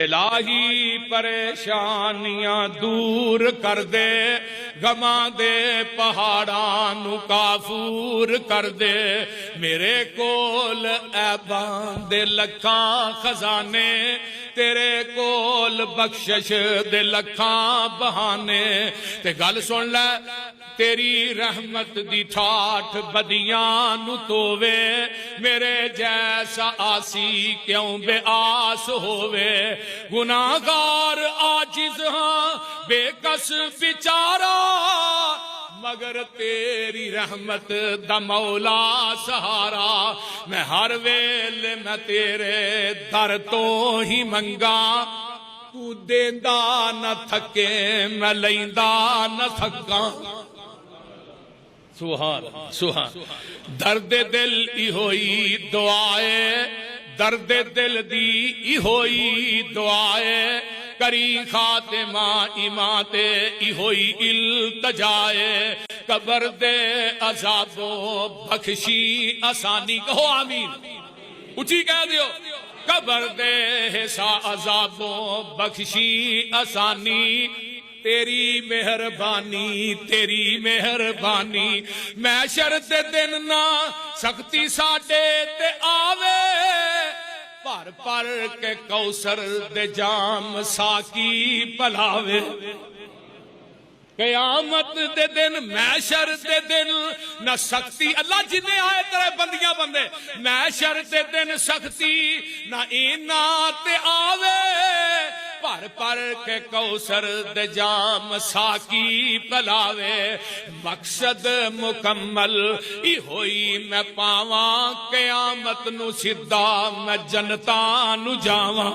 इलाही परेशानियां दूर कर दे, गमा दे पहाड़ां नू काफूर कर दे। मेरे कोल ऐबां दे लखां खजाने, तेरे कोल बख्शिश दे लखां बहाने। ते गल सुन लै, तेरी रहमत दी ठाठ बदियां नू तोवे। मेरे जैसा आसी क्यों बेआस होवे। गुनाहगार आजिज हां बेकस बिचारा, मगर तेरी रहमत दा मौला सहारा। मैं हर वेले मैं तेरे दर तो ही मंगा, तू देंदा न थके मैं लैंदा न थका। सुहान सुहान। दर्द दिल इहोई दुआए, दर्द दिल दी इहोई दुआए। करी खातिमा इमाते इहोई इल्तजाए। कबर दे अजाबो बख्शी आसानी, कहो आमीन, ऊंची कह दियो। कबर दे हिसा अजाबो बख्शी आसानी। तेरी मेहरबानी तेरी मेहरबानी। मैशर दे दिन ना सख्ती साडे ते आवे, भर भर के कौसर दे जाम साकी पलावे। कयामत दे दिन मैशर दे दिन न सख्ती, अल्लाह जिन्ने आए तेरे बंदियां बंदे, मैशर दे दिन सख्ती ना इना ते आवे, भर भर के कौसर दे जाम साकी पलावे। मकसद मुकम्मल ई होई मैं पावां, कयामत नू सिद्धा मैं जनता नू जावां।